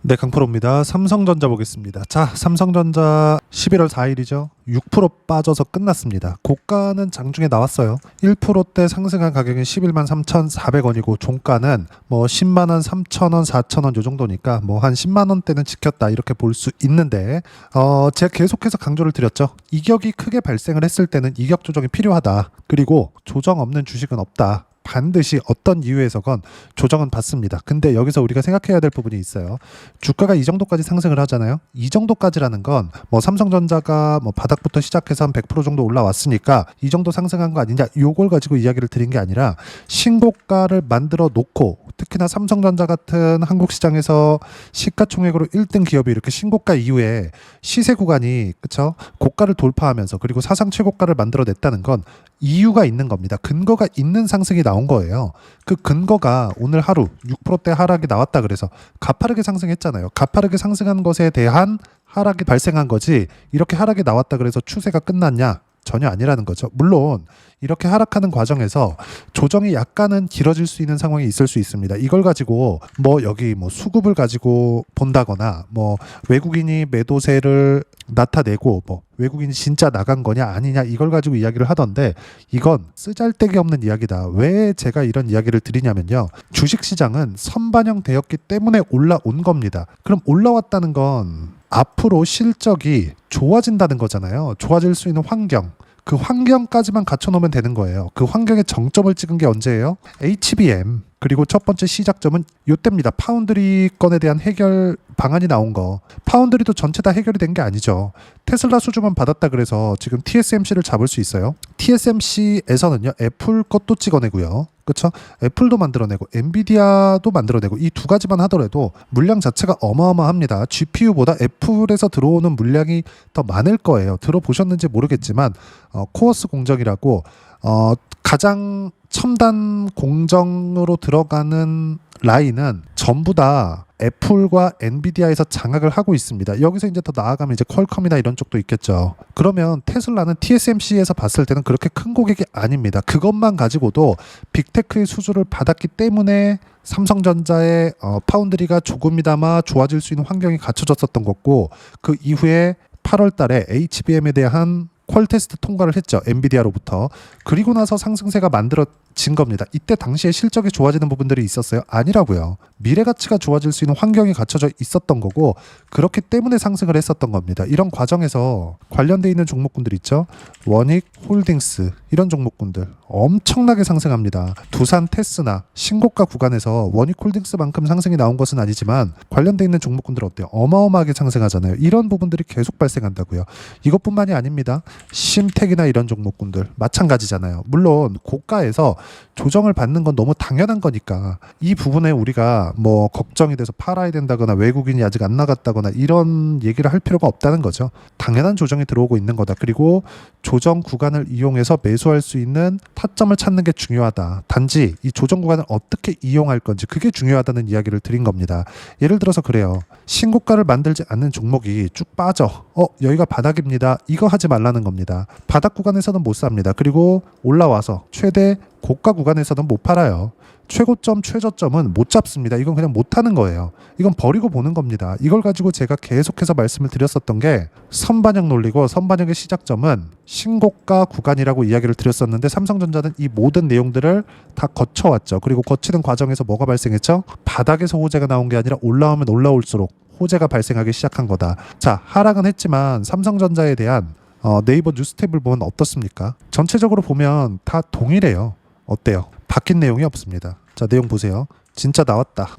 네, 강프로입니다. 삼성전자 보겠습니다. 자, 삼성전자 11월 4일이죠. 6% 빠져서 끝났습니다. 고가는 장중에 나왔어요. 1%대 상승한 가격은 11만 3,400원이고 종가는 뭐 10만 원, 3,000원, 4,000원 요 정도니까 뭐 한 10만 원대는 지켰다 이렇게 볼 수 있는데 제가 계속해서 강조를 드렸죠. 이격이 크게 발생을 했을 때는 이격 조정이 필요하다. 그리고 조정 없는 주식은 없다. 반드시 어떤 이유에서건 조정은 받습니다. 근데 여기서 우리가 생각해야 될 부분이 있어요. 주가가 이 정도까지 상승을 하잖아요. 이 정도까지라는 건 뭐 삼성전자가 뭐 바닥부터 시작해서 한 100% 정도 올라왔으니까 이 정도 상승한 거 아니냐, 요걸 가지고 이야기를 드린 게 아니라 신고가를 만들어 놓고, 특히나 삼성전자 같은 한국 시장에서 시가총액으로 1등 기업이 이렇게 신고가 이후에 시세 구간이 그쵸? 고가를 돌파하면서 그리고 사상 최고가를 만들어냈다는 건 이유가 있는 겁니다. 근거가 있는 상승이 나온 거예요. 그 근거가 오늘 하루 6%대 하락이 나왔다 그래서 가파르게 상승했잖아요. 가파르게 상승한 것에 대한 하락이 발생한 거지, 이렇게 하락이 나왔다 그래서 추세가 끝났냐? 전혀 아니라는 거죠. 물론 이렇게 하락하는 과정에서 조정이 약간은 길어질 수 있는 상황이 있을 수 있습니다. 이걸 가지고 뭐 여기 뭐 수급을 가지고 본다거나 뭐 외국인이 매도세를 나타내고 뭐 외국인이 진짜 나간 거냐 아니냐 이걸 가지고 이야기를 하던데, 이건 쓰잘데기 없는 이야기다. 왜 제가 이런 이야기를 드리냐면요, 주식시장은 선반영되었기 때문에 올라온 겁니다. 그럼 올라왔다는 건 앞으로 실적이 좋아진다는 거잖아요. 좋아질 수 있는 환경, 그 환경까지만 갖춰놓으면 되는 거예요. 그 환경의 정점을 찍은 게 언제예요? HBM. 그리고 첫 번째 시작점은 요때입니다. 파운드리 건에 대한 해결 방안이 나온 거. 파운드리도 전체 다 해결이 된 게 아니죠. 테슬라 수주만 받았다 그래서 지금 TSMC를 잡을 수 있어요? TSMC에서는요, 애플 것도 찍어내고요. 그렇죠? 애플도 만들어내고 엔비디아도 만들어내고, 이 두 가지만 하더라도 물량 자체가 어마어마합니다. GPU보다 애플에서 들어오는 물량이 더 많을 거예요. 들어보셨는지 모르겠지만 코어스 공정이라고 가장 첨단 공정으로 들어가는 라인은 전부 다 애플과 엔비디아에서 장악을 하고 있습니다. 여기서 이제 더 나아가면 이제 퀄컴이나 이런 쪽도 있겠죠. 그러면 테슬라는 TSMC에서 봤을 때는 그렇게 큰 고객이 아닙니다. 그것만 가지고도 빅테크의 수주를 받았기 때문에 삼성전자의 파운드리가 조금이나마 좋아질 수 있는 환경이 갖춰졌었던 거고, 그 이후에 8월 달에 HBM에 대한 퀄 테스트 통과를 했죠. 엔비디아로부터. 그리고 나서 상승세가 만들어진 겁니다. 이때 당시에 실적이 좋아지는 부분들이 있었어요? 아니라고요. 미래 가치가 좋아질 수 있는 환경이 갖춰져 있었던 거고, 그렇기 때문에 상승을 했었던 겁니다. 이런 과정에서 관련돼 있는 종목군들 있죠. 원익 홀딩스 이런 종목군들 엄청나게 상승합니다. 두산 테스나 신고가 구간에서 원익 홀딩스만큼 상승이 나온 것은 아니지만 관련돼 있는 종목군들 어때요? 어마어마하게 상승하잖아요. 이런 부분들이 계속 발생한다고요. 이것뿐만이 아닙니다. 심택이나 이런 종목군들 마찬가지잖아요. 물론 고가에서 조정을 받는 건 너무 당연한 거니까 이 부분에 우리가 뭐 걱정이 돼서 팔아야 된다거나 외국인이 아직 안 나갔다거나 이런 얘기를 할 필요가 없다는 거죠. 당연한 조정이 들어오고 있는 거다. 그리고 조정 구간을 이용해서 매수할 수 있는 타점을 찾는 게 중요하다. 단지 이 조정 구간을 어떻게 이용할 건지, 그게 중요하다는 이야기를 드린 겁니다. 예를 들어서 그래요. 신고가를 만들지 않는 종목이 쭉 빠져. 여기가 바닥입니다. 이거 하지 말라는 겁니다. 바닥 구간에서는 못 삽니다. 그리고 올라와서 최대 고가 구간에서는 못 팔아요. 최고점, 최저점은 못 잡습니다. 이건 그냥 못하는 거예요. 이건 버리고 보는 겁니다. 이걸 가지고 제가 계속해서 말씀을 드렸었던 게 선반영 논리고, 선반영의 시작점은 신고가 구간이라고 이야기를 드렸었는데, 삼성전자는 이 모든 내용들을 다 거쳐왔죠. 그리고 거치는 과정에서 뭐가 발생했죠? 바닥에서 호재가 나온 게 아니라 올라오면 올라올수록 호재가 발생하기 시작한 거다. 자, 하락은 했지만 삼성전자에 대한 네이버 뉴스 탭을 보면 어떻습니까? 전체적으로 보면 다 동일해요. 어때요? 바뀐 내용이 없습니다. 자, 내용 보세요. 진짜 나왔다.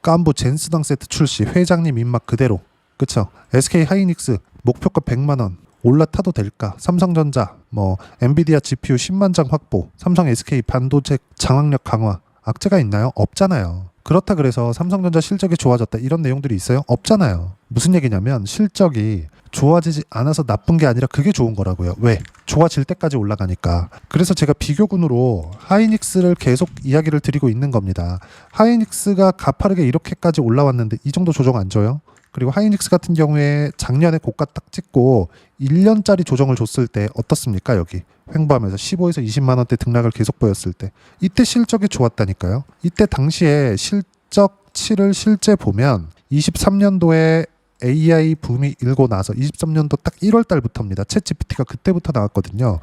깐부 젠스당 세트 출시, 회장님 입맛 그대로. 그쵸? SK 하이닉스 목표가 100만 원. 올라타도 될까? 삼성전자 뭐 엔비디아 GPU 10만 장 확보, 삼성 SK 반도체 장악력 강화. 악재가 있나요? 없잖아요. 그렇다 그래서 삼성전자 실적이 좋아졌다 이런 내용들이 있어요? 없잖아요. 무슨 얘기냐면 실적이 좋아지지 않아서 나쁜 게 아니라 그게 좋은 거라고요. 왜? 좋아질 때까지 올라가니까. 그래서 제가 비교군으로 하이닉스를 계속 이야기를 드리고 있는 겁니다. 하이닉스가 가파르게 이렇게까지 올라왔는데 이 정도 조정 안 줘요? 그리고 하이닉스 같은 경우에 작년에 고가 딱 찍고 1년짜리 조정을 줬을 때 어떻습니까? 여기 횡보하면서 15에서 20만 원대 등락을 계속 보였을 때, 이때 실적이 좋았다니까요. 이때 당시에 실적치를 실제 보면 23년도에 AI 붐이 일고 나서 23년도 딱 1월 달부터입니다. 챗 GPT가 그때부터 나왔거든요.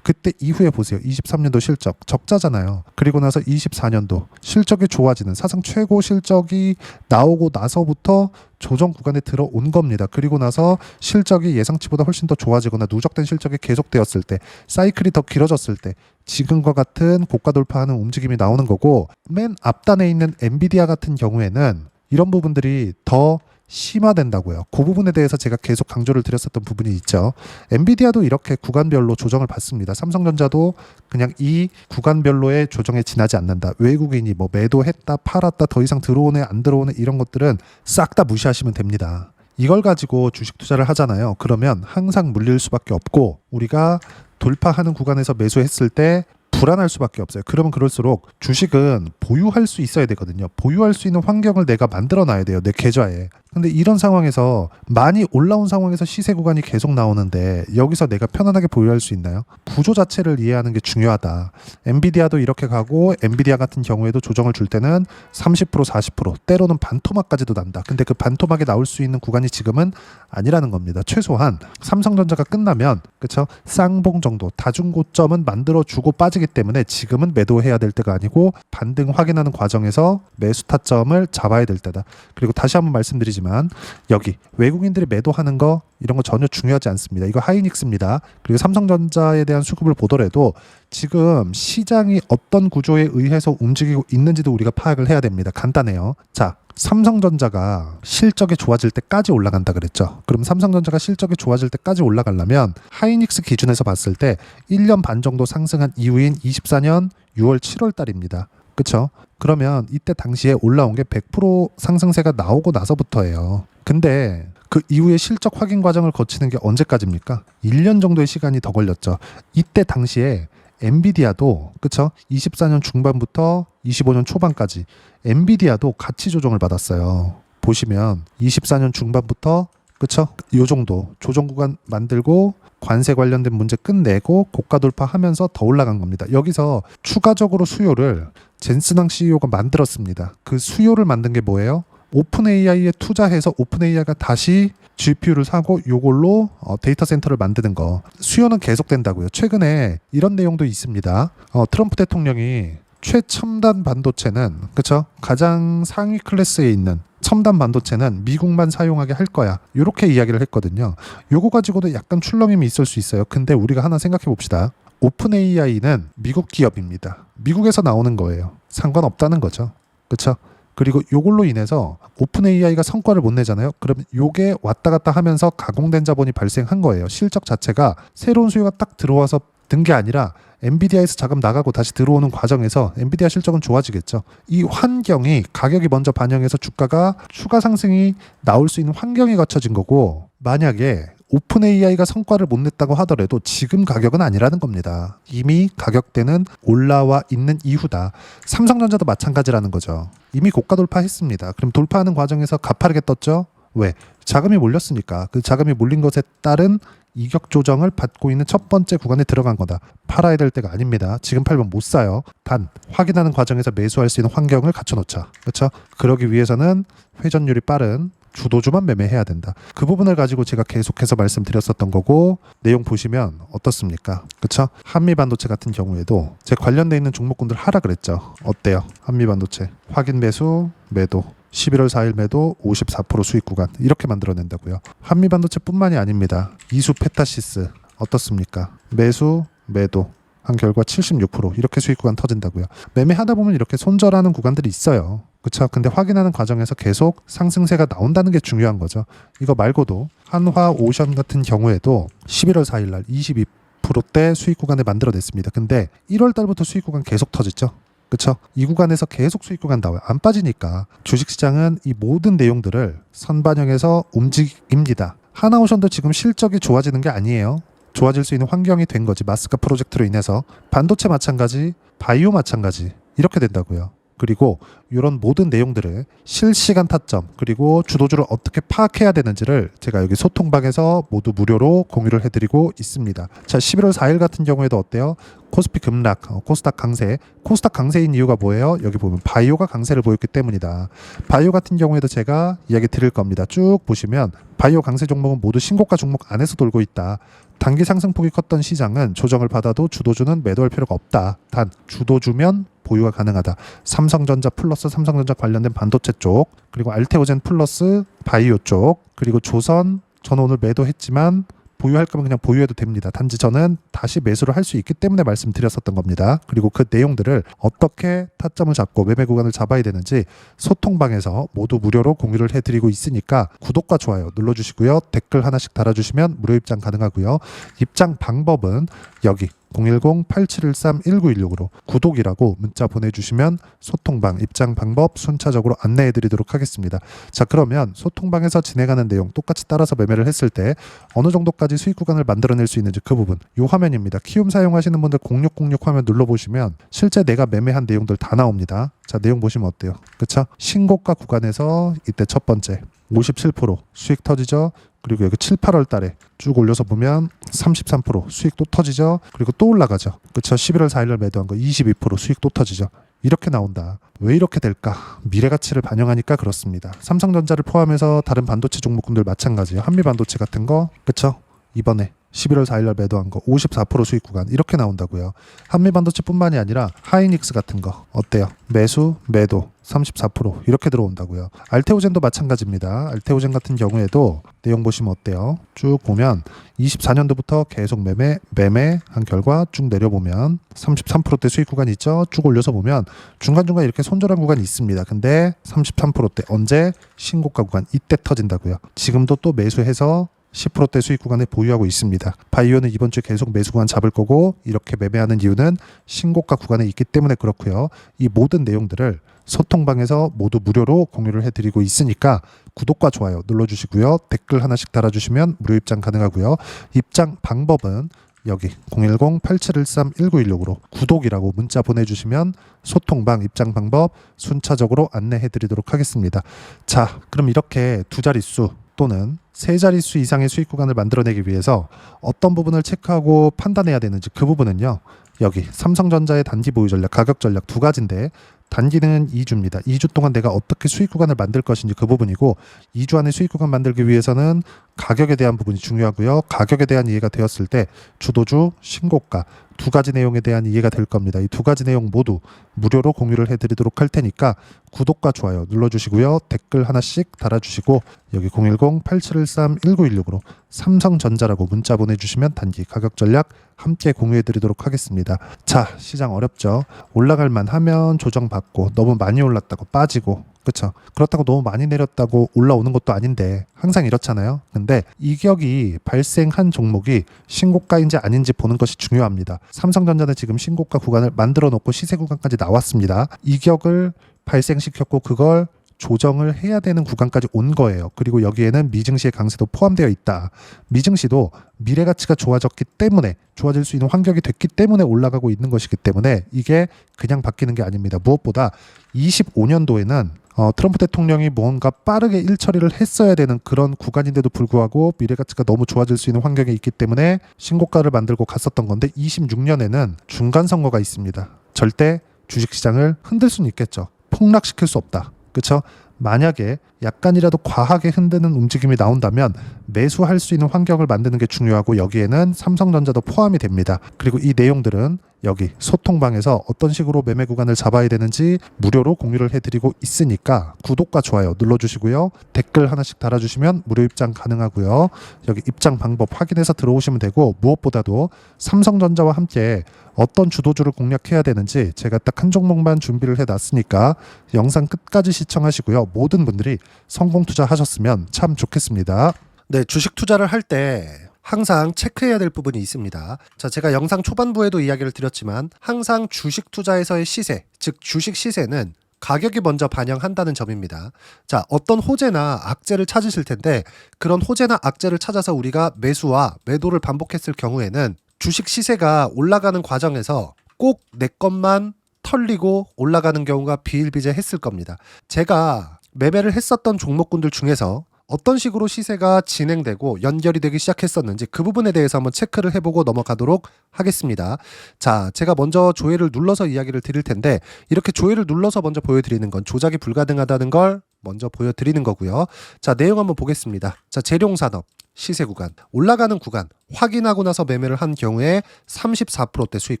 그때 이후에 보세요. 23년도 실적 적자잖아요. 그리고 나서 24년도 실적이 좋아지는 사상 최고 실적이 나오고 나서부터 조정 구간에 들어온 겁니다. 그리고 나서 실적이 예상치보다 훨씬 더 좋아지거나 누적된 실적이 계속되었을 때, 사이클이 더 길어졌을 때 지금과 같은 고가 돌파하는 움직임이 나오는 거고, 맨 앞단에 있는 엔비디아 같은 경우에는 이런 부분들이 더 심화된다고요. 그 부분에 대해서 제가 계속 강조를 드렸었던 부분이 있죠. 엔비디아도 이렇게 구간별로 조정을 받습니다. 삼성전자도 그냥 이 구간별로의 조정에 지나지 않는다. 외국인이 뭐 매도했다, 팔았다, 더 이상 들어오네, 안 들어오네 이런 것들은 싹 다 무시하시면 됩니다. 이걸 가지고 주식 투자를 하잖아요. 그러면 항상 물릴 수밖에 없고, 우리가 돌파하는 구간에서 매수했을 때 불안할 수밖에 없어요. 그러면 그럴수록 주식은 보유할 수 있어야 되거든요. 보유할 수 있는 환경을 내가 만들어 놔야 돼요. 내 계좌에. 근데 이런 상황에서 많이 올라온 상황에서 시세 구간이 계속 나오는데 여기서 내가 편안하게 보유할 수 있나요? 구조 자체를 이해하는 게 중요하다. 엔비디아도 이렇게 가고, 엔비디아 같은 경우에도 조정을 줄 때는 30% 40% 때로는 반토막까지도 난다. 근데 그 반토막에 나올 수 있는 구간이 지금은 아니라는 겁니다. 최소한 삼성전자가 끝나면, 그쵸? 쌍봉 정도 다중고점은 만들어주고 빠지기 때문에 지금은 매도해야 될 때가 아니고 반등 확인하는 과정에서 매수 타점을 잡아야 될 때다. 그리고 다시 한번 말씀드리지만 여기 외국인들이 매도하는 거 이런 거 전혀 중요하지 않습니다. 이거 하이닉스입니다. 그리고 삼성전자에 대한 수급을 보더라도 지금 시장이 어떤 구조에 의해서 움직이고 있는지도 우리가 파악을 해야 됩니다. 간단해요. 자, 삼성전자가 실적이 좋아질 때까지 올라간다 그랬죠. 그럼 삼성전자가 실적이 좋아질 때까지 올라가려면 하이닉스 기준에서 봤을 때 1년 반 정도 상승한 이후인 24년 6월 7월 달입니다. 그쵸? 그러면 이때 당시에 올라온 게 100% 상승세가 나오고 나서부터예요. 근데 그 이후에 실적 확인 과정을 거치는 게 언제까지입니까? 1년 정도의 시간이 더 걸렸죠. 이때 당시에 엔비디아도, 그쵸? 24년 중반부터 25년 초반까지 엔비디아도 가치 조정을 받았어요. 보시면 24년 중반부터, 그쵸? 요 정도 조정 구간 만들고 관세 관련된 문제 끝내고 고가 돌파하면서 더 올라간 겁니다. 여기서 추가적으로 수요를 젠슨왕 CEO가 만들었습니다. 그 수요를 만든 게 뭐예요? 오픈 AI에 투자해서 오픈 AI가 다시 GPU를 사고 요걸로 데이터 센터를 만드는 거. 수요는 계속된다고요. 최근에 이런 내용도 있습니다. 트럼프 대통령이 최첨단 반도체는, 그쵸? 가장 상위 클래스에 있는 첨단 반도체는 미국만 사용하게 할 거야. 이렇게 이야기를 했거든요. 요거 가지고도 약간 출렁임이 있을 수 있어요. 근데 우리가 하나 생각해 봅시다. 오픈 AI는 미국 기업입니다. 미국에서 나오는 거예요. 상관없다는 거죠. 그쵸? 그리고 요걸로 인해서 오픈 AI가 성과를 못 내잖아요. 그러면 요게 왔다 갔다 하면서 가공된 자본이 발생한 거예요. 실적 자체가 새로운 수요가 딱 들어와서 든 게 아니라 엔비디아에서 자금 나가고 다시 들어오는 과정에서 엔비디아 실적은 좋아지겠죠. 이 환경이 가격이 먼저 반영해서 주가가 추가 상승이 나올 수 있는 환경이 갖춰진 거고, 만약에 오픈 AI가 성과를 못 냈다고 하더라도 지금 가격은 아니라는 겁니다. 이미 가격대는 올라와 있는 이후다. 삼성전자도 마찬가지라는 거죠. 이미 고가 돌파했습니다. 그럼 돌파하는 과정에서 가파르게 떴죠? 왜? 자금이 몰렸으니까. 그 자금이 몰린 것에 따른 이격 조정을 받고 있는 첫 번째 구간에 들어간 거다. 팔아야 될 때가 아닙니다. 지금 팔면 못 사요. 단 확인하는 과정에서 매수할 수 있는 환경을 갖춰놓자. 그렇죠? 그러기 위해서는 회전율이 빠른 주도주만 매매해야 된다. 그 부분을 가지고 제가 계속해서 말씀드렸었던 거고, 내용 보시면 어떻습니까? 그쵸? 한미반도체 같은 경우에도 제 관련돼 있는 종목군들 하라 그랬죠. 어때요? 한미반도체 확인 매수 매도 11월 4일 매도 54% 수익 구간 이렇게 만들어낸다고요. 한미반도체뿐만이 아닙니다. 이수 페타시스 어떻습니까? 매수 매도 한 결과 76% 이렇게 수익 구간 터진다고요. 매매하다 보면 이렇게 손절하는 구간들이 있어요. 그쵸? 근데 확인하는 과정에서 계속 상승세가 나온다는 게 중요한 거죠. 이거 말고도 한화 오션 같은 경우에도 11월 4일 날 22%대 수익 구간을 만들어냈습니다. 근데 1월 달부터 수익 구간 계속 터졌죠. 그쵸? 이 구간에서 계속 수익 구간 나와요. 안 빠지니까. 주식시장은 이 모든 내용들을 선반영해서 움직입니다. 하나오션도 지금 실적이 좋아지는 게 아니에요. 좋아질 수 있는 환경이 된 거지. 마스카 프로젝트로 인해서. 반도체 마찬가지, 바이오 마찬가지. 이렇게 된다고요. 그리고 이런 모든 내용들을 실시간 타점 그리고 주도주를 어떻게 파악해야 되는지를 제가 여기 소통방에서 모두 무료로 공유를 해드리고 있습니다. 자, 11월 4일 같은 경우에도 어때요? 코스피 급락, 코스닥 강세. 코스닥 강세인 이유가 뭐예요? 여기 보면 바이오가 강세를 보였기 때문이다. 바이오 같은 경우에도 제가 이야기 드릴 겁니다. 쭉 보시면 바이오 강세 종목은 모두 신고가 종목 안에서 돌고 있다. 단기 상승폭이 컸던 시장은 조정을 받아도 주도주는 매도할 필요가 없다. 단 주도주면 보유가 가능하다. 삼성전자 플러스 삼성전자 관련된 반도체 쪽, 그리고 알테오젠 플러스 바이오 쪽, 그리고 조선 저는 오늘 매도했지만 보유할 거면 그냥 보유해도 됩니다. 단지 저는 다시 매수를 할 수 있기 때문에 말씀드렸었던 겁니다. 그리고 그 내용들을 어떻게 타점을 잡고 매매 구간을 잡아야 되는지 소통방에서 모두 무료로 공유를 해드리고 있으니까 구독과 좋아요 눌러주시고요. 댓글 하나씩 달아주시면 무료 입장 가능하고요. 입장 방법은 여기 010-8713-1916으로 구독이라고 문자 보내주시면 소통방 입장 방법 순차적으로 안내해드리도록 하겠습니다. 자, 그러면 소통방에서 진행하는 내용 똑같이 따라서 매매를 했을 때 어느 정도까지 수익 구간을 만들어낼 수 있는지 그 부분 이 화면입니다. 키움 사용하시는 분들 0606 화면 눌러보시면 실제 내가 매매한 내용들 다 나옵니다. 자, 내용 보시면 어때요? 그쵸? 신고가 구간에서 이때 첫 번째 57% 수익 터지죠. 그리고 여기 7, 8월 달에 쭉 올려서 보면 33% 수익 또 터지죠. 그리고 또 올라가죠. 그쵸? 11월 4일날 매도한 거 22% 수익 또 터지죠. 이렇게 나온다. 왜 이렇게 될까? 미래 가치를 반영하니까 그렇습니다. 삼성전자를 포함해서 다른 반도체 종목군들 마찬가지예요. 한미반도체 같은 거 그쵸? 이번에 11월 4일날 매도한 거 54% 수익 구간 이렇게 나온다고요. 한미반도체뿐만이 아니라 하이닉스 같은 거 어때요? 매수, 매도 34% 이렇게 들어온다고요. 알테오젠도 마찬가지입니다. 알테오젠 같은 경우에도 내용 보시면 어때요? 쭉 보면 24년도부터 계속 매매한 결과 쭉 내려보면 33%대 수익 구간이 있죠. 쭉 올려서 보면 중간중간 이렇게 손절한 구간이 있습니다. 근데 33%대 언제? 신고가 구간 이때 터진다고요. 지금도 또 매수해서 10%대 수익 구간에 보유하고 있습니다. 바이오는 이번 주에 계속 매수 구간 잡을 거고 이렇게 매매하는 이유는 신고가 구간에 있기 때문에 그렇고요. 이 모든 내용들을 소통방에서 모두 무료로 공유를 해드리고 있으니까 구독과 좋아요 눌러주시고요. 댓글 하나씩 달아주시면 무료 입장 가능하고요. 입장 방법은 여기 010-8713-1916으로 구독이라고 문자 보내주시면 소통방 입장 방법 순차적으로 안내해드리도록 하겠습니다. 자, 그럼 이렇게 두 자릿수 또는 세 자릿수 이상의 수익 구간을 만들어내기 위해서 어떤 부분을 체크하고 판단해야 되는지 그 부분은요. 여기 삼성전자의 단기 보유 전략, 가격 전략 두 가지인데 단기는 2주입니다. 2주 동안 내가 어떻게 수익 구간을 만들 것인지 그 부분이고 2주 안에 수익 구간 만들기 위해서는 가격에 대한 부분이 중요하고요. 가격에 대한 이해가 되었을 때 주도주, 신고가 두 가지 내용에 대한 이해가 될 겁니다. 이 두 가지 내용 모두 무료로 공유를 해드리도록 할 테니까 구독과 좋아요 눌러주시고요. 댓글 하나씩 달아주시고 여기 010-8713-1916으로 삼성전자라고 문자 보내주시면 단기 가격 전략 함께 공유해드리도록 하겠습니다. 자, 시장 어렵죠. 올라갈만 하면 조정받고 너무 많이 올랐다고 빠지고 그렇죠. 그렇다고 너무 많이 내렸다고 올라오는 것도 아닌데 항상 이렇잖아요. 근데 이격이 발생한 종목이 신고가인지 아닌지 보는 것이 중요합니다. 삼성전자는 지금 신고가 구간을 만들어 놓고 시세 구간까지 나왔습니다. 이격을 발생시켰고 그걸 조정을 해야 되는 구간까지 온 거예요. 그리고 여기에는 미증시의 강세도 포함되어 있다. 미증시도 미래 가치가 좋아졌기 때문에 좋아질 수 있는 환경이 됐기 때문에 올라가고 있는 것이기 때문에 이게 그냥 바뀌는 게 아닙니다. 무엇보다 25년도에는 트럼프 대통령이 뭔가 빠르게 일처리를 했어야 되는 그런 구간인데도 불구하고 미래 가치가 너무 좋아질 수 있는 환경에 있기 때문에 신고가를 만들고 갔었던 건데 26년에는 중간 선거가 있습니다. 절대 주식시장을 흔들 수는 있겠죠. 폭락시킬 수 없다. 그렇죠? 만약에 약간이라도 과하게 흔드는 움직임이 나온다면 매수할 수 있는 환경을 만드는 게 중요하고 여기에는 삼성전자도 포함이 됩니다. 그리고 이 내용들은 여기 소통방에서 어떤 식으로 매매 구간을 잡아야 되는지 무료로 공유를 해드리고 있으니까 구독과 좋아요 눌러주시고요. 댓글 하나씩 달아주시면 무료 입장 가능하고요. 여기 입장 방법 확인해서 들어오시면 되고 무엇보다도 삼성전자와 함께 어떤 주도주를 공략해야 되는지 제가 딱 한 종목만 준비를 해놨으니까 영상 끝까지 시청하시고요. 모든 분들이 성공 투자하셨으면 참 좋겠습니다. 네, 주식 투자를 할 때 항상 체크해야 될 부분이 있습니다. 자, 제가 영상 초반부에도 이야기를 드렸지만 항상 주식 투자에서의 시세, 즉 주식 시세는 가격이 먼저 반영한다는 점입니다. 자, 어떤 호재나 악재를 찾으실 텐데 그런 호재나 악재를 찾아서 우리가 매수와 매도를 반복했을 경우에는 주식 시세가 올라가는 과정에서 꼭 내 것만 털리고 올라가는 경우가 비일비재했을 겁니다. 제가 매매를 했었던 종목군들 중에서 어떤 식으로 시세가 진행되고 연결이 되기 시작했었는지 그 부분에 대해서 한번 체크를 해보고 넘어가도록 하겠습니다. 자, 제가 먼저 조회를 눌러서 이야기를 드릴 텐데 이렇게 조회를 눌러서 먼저 보여드리는 건 조작이 불가능하다는 걸 먼저 보여드리는 거고요. 자, 내용 한번 보겠습니다. 자, 재룡산업 시세 구간, 올라가는 구간 확인하고 나서 매매를 한 경우에 34%대 수익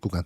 구간.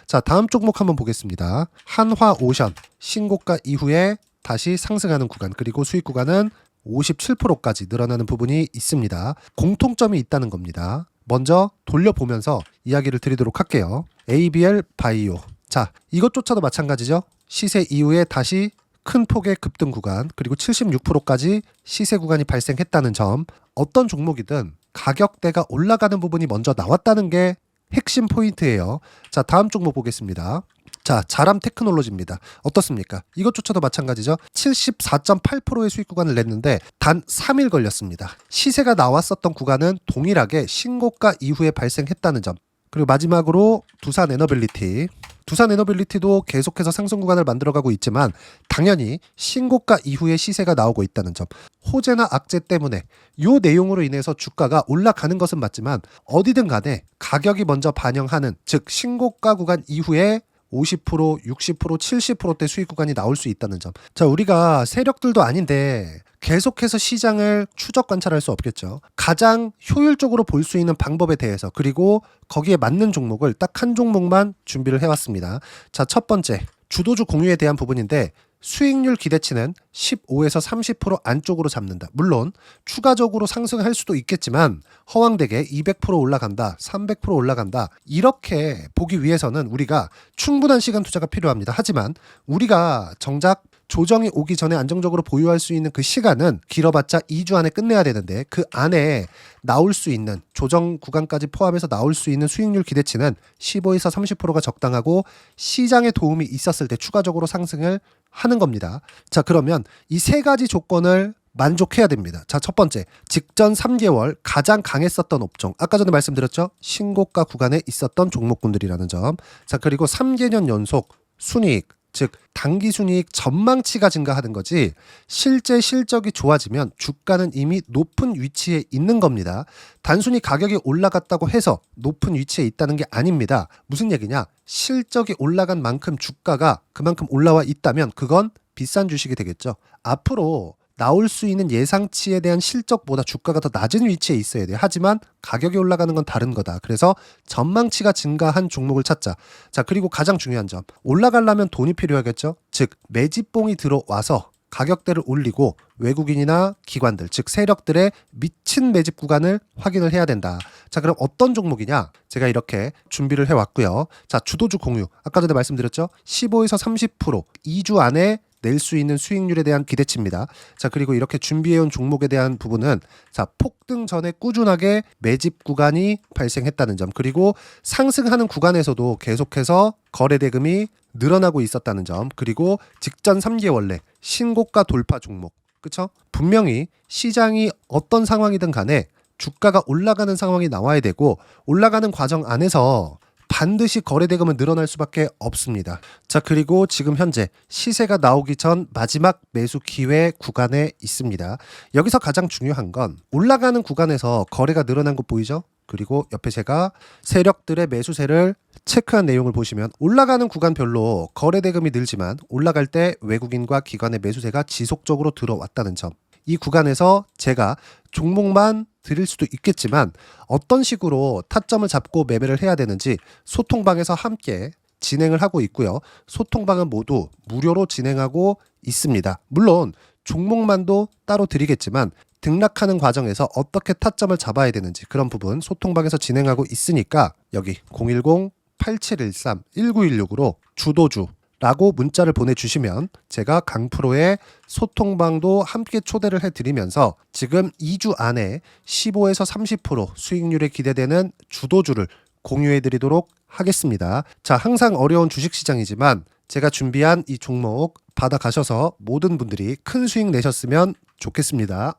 자, 다음 종목 한번 보겠습니다. 한화오션 신고가 이후에 다시 상승하는 구간, 그리고 수익 구간은 57%까지 늘어나는 부분이 있습니다. 공통점이 있다는 겁니다. 먼저 돌려보면서 이야기를 드리도록 할게요. ABL 바이오. 자, 이것조차도 마찬가지죠. 시세 이후에 다시 큰 폭의 급등 구간, 그리고 76%까지 시세 구간이 발생했다는 점. 어떤 종목이든 가격대가 올라가는 부분이 먼저 나왔다는 게 핵심 포인트예요. 자, 다음 종목 보겠습니다. 자, 자람 테크놀로지입니다. 어떻습니까? 이것조차도 마찬가지죠. 74.8%의 수익 구간을 냈는데 단 3일 걸렸습니다. 시세가 나왔었던 구간은 동일하게 신고가 이후에 발생했다는 점. 그리고 마지막으로 두산 에너빌리티. 두산 에너빌리티도 계속해서 상승 구간을 만들어가고 있지만 당연히 신고가 이후에 시세가 나오고 있다는 점. 호재나 악재 때문에 이 내용으로 인해서 주가가 올라가는 것은 맞지만 어디든 간에 가격이 먼저 반영하는, 즉 신고가 구간 이후에 50%, 60%, 70%대 수익 구간이 나올 수 있다는 점. 자, 우리가 세력들도 아닌데 계속해서 시장을 추적 관찰할 수 없겠죠. 가장 효율적으로 볼 수 있는 방법에 대해서, 그리고 거기에 맞는 종목을 딱 한 종목만 준비를 해왔습니다. 자, 첫 번째 주도주 공유에 대한 부분인데 수익률 기대치는 15에서 30% 안쪽으로 잡는다. 물론 추가적으로 상승할 수도 있겠지만 허황되게 200% 올라간다, 300% 올라간다, 이렇게 보기 위해서는 우리가 충분한 시간 투자가 필요합니다. 하지만 우리가 정작 조정이 오기 전에 안정적으로 보유할 수 있는 그 시간은 길어봤자 2주 안에 끝내야 되는데 그 안에 나올 수 있는, 조정 구간까지 포함해서 나올 수 있는 수익률 기대치는 15에서 30%가 적당하고 시장에 도움이 있었을 때 추가적으로 상승을 하는 겁니다. 자, 그러면 이 세 가지 조건을 만족해야 됩니다. 자, 첫 번째, 직전 3개월 가장 강했었던 업종. 아까 전에 말씀드렸죠? 신고가 구간에 있었던 종목군들이라는 점. 자, 그리고 3개년 연속 순이익, 즉 단기 순이익 전망치가 증가하는 거지 실제 실적이 좋아지면 주가는 이미 높은 위치에 있는 겁니다. 단순히 가격이 올라갔다고 해서 높은 위치에 있다는 게 아닙니다. 무슨 얘기냐? 실적이 올라간 만큼 주가가 그만큼 올라와 있다면 그건 비싼 주식이 되겠죠. 앞으로 나올 수 있는 예상치에 대한 실적보다 주가가 더 낮은 위치에 있어야 돼요. 하지만 가격이 올라가는 건 다른 거다. 그래서 전망치가 증가한 종목을 찾자. 자, 그리고 가장 중요한 점. 올라가려면 돈이 필요하겠죠. 즉 매집봉이 들어와서 가격대를 올리고 외국인이나 기관들, 즉 세력들의 미친 매집 구간을 확인을 해야 된다. 자, 그럼 어떤 종목이냐? 제가 이렇게 준비를 해왔고요. 자, 주도주 공유. 아까 전에 말씀드렸죠. 15에서 30% 2주 안에 낼 수 있는 수익률에 대한 기대치입니다. 자, 그리고 이렇게 준비해온 종목에 대한 부분은 자, 폭등 전에 꾸준하게 매집 구간이 발생했다는 점, 그리고 상승하는 구간에서도 계속해서 거래 대금이 늘어나고 있었다는 점, 그리고 직전 3개월 내 신고가 돌파 종목. 그쵸? 분명히 시장이 어떤 상황이든 간에 주가가 올라가는 상황이 나와야 되고 올라가는 과정 안에서 반드시 거래대금은 늘어날 수밖에 없습니다. 자, 그리고 지금 현재 시세가 나오기 전 마지막 매수 기회 구간에 있습니다. 여기서 가장 중요한 건 올라가는 구간에서 거래가 늘어난 거 보이죠? 그리고 옆에 제가 세력들의 매수세를 체크한 내용을 보시면 올라가는 구간별로 거래대금이 늘지만 올라갈 때 외국인과 기관의 매수세가 지속적으로 들어왔다는 점. 이 구간에서 제가 종목만 드릴 수도 있겠지만 어떤 식으로 타점을 잡고 매매를 해야 되는지 소통방에서 함께 진행을 하고 있고요. 소통방은 모두 무료로 진행하고 있습니다. 물론 종목만도 따로 드리겠지만 등락하는 과정에서 어떻게 타점을 잡아야 되는지 그런 부분 소통방에서 진행하고 있으니까 여기 010-8713-1916으로 주도주 라고 문자를 보내주시면 제가 강프로의 소통방도 함께 초대를 해드리면서 지금 2주 안에 15에서 30% 수익률에 기대되는 주도주를 공유해드리도록 하겠습니다. 자, 항상 어려운 주식시장이지만 제가 준비한 이 종목 받아가셔서 모든 분들이 큰 수익 내셨으면 좋겠습니다.